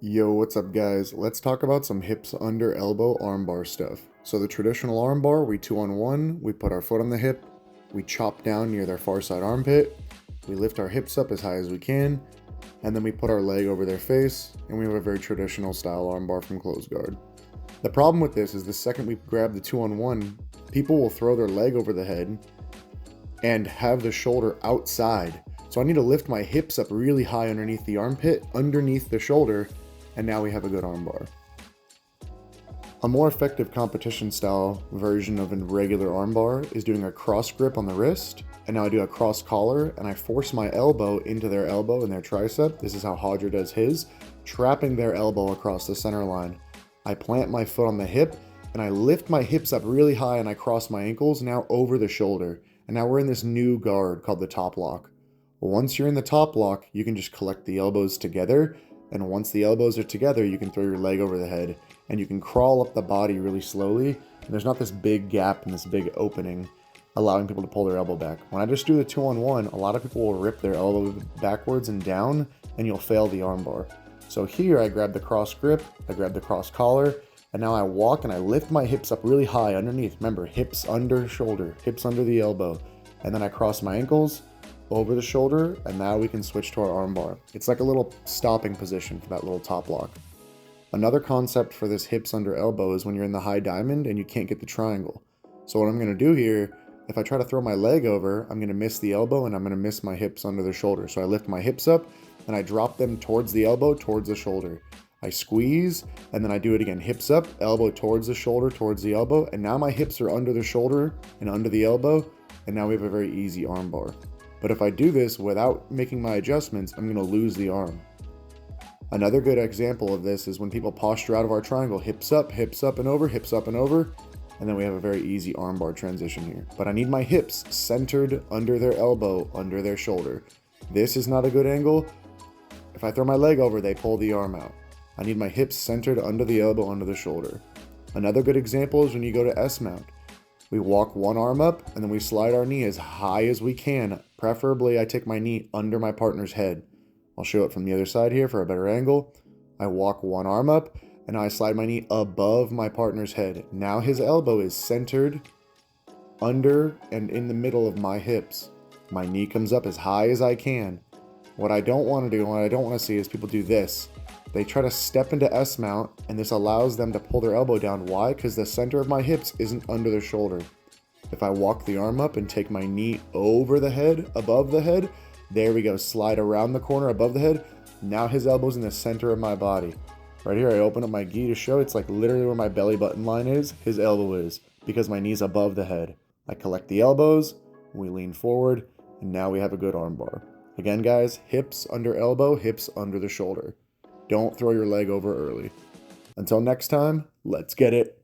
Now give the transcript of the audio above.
Yo, what's up guys? Let's talk about some hips under elbow armbar stuff. So the traditional armbar, we 2-on-1, we put our foot on the hip, we chop down near their far side armpit, we lift our hips up as high as we can, and then we put our leg over their face, and we have a very traditional style armbar from close guard. The problem with this is the second we grab the 2-on-1, people will throw their leg over the head and have the shoulder outside. So I need to lift my hips up really high underneath the armpit, underneath the shoulder, and now we have a good armbar. A more effective competition style version of a regular armbar is doing a cross grip on the wrist, and now I do a cross collar and I force my elbow into their elbow and their tricep. This is how Hodger does his, trapping their elbow across the center line. I plant my foot on the hip and I lift my hips up really high and I cross my ankles now over the shoulder. And now we're in this new guard called the top lock. Once you're in the top lock, you can just collect the elbows together. And once the elbows are together, you can throw your leg over the head and you can crawl up the body really slowly. And there's not this big gap and this big opening, allowing people to pull their elbow back. When I just do the 2-on-1, a lot of people will rip their elbow backwards and down and you'll fail the armbar. So here I grab the cross grip, I grab the cross collar, and now I walk and I lift my hips up really high underneath. Remember, hips under shoulder, hips under the elbow. And then I cross my ankles over the shoulder, and now we can switch to our armbar. It's like a little stopping position for that little top lock. Another concept for this hips under elbow is when you're in the high diamond and you can't get the triangle. So what I'm going to do here, if I try to throw my leg over, I'm going to miss the elbow and I'm going to miss my hips under the shoulder. So I lift my hips up and I drop them towards the elbow, towards the shoulder. I squeeze and then I do it again. Hips up, elbow towards the shoulder, towards the elbow. And now my hips are under the shoulder and under the elbow. And now we have a very easy armbar. But if I do this without making my adjustments, I'm going to lose the arm. Another good example of this is when people posture out of our triangle, hips up and over, hips up and over, and then we have a very easy armbar transition here. But I need my hips centered under their elbow, under their shoulder. This is not a good angle. If I throw my leg over, they pull the arm out. I need my hips centered under the elbow, under the shoulder. Another good example is when you go to S-mount. We walk one arm up and then we slide our knee as high as we can. Preferably, I take my knee under my partner's head. I'll show it from the other side here for a better angle. I walk one arm up and I slide my knee above my partner's head. Now his elbow is centered under and in the middle of my hips. My knee comes up as high as I can. What I don't want to do and what I don't want to see is people do this. They try to step into S-mount, and this allows them to pull their elbow down. Why? Because the center of my hips isn't under their shoulder. If I walk the arm up and take my knee over the head, above the head, there we go, slide around the corner above the head. Now his elbow's in the center of my body. Right here, I open up my gi to show it's like literally where my belly button line is, his elbow is, because my knee's above the head. I collect the elbows, we lean forward, and now we have a good arm bar. Again, guys, hips under elbow, hips under the shoulder. Don't throw your leg over early. Until next time, let's get it.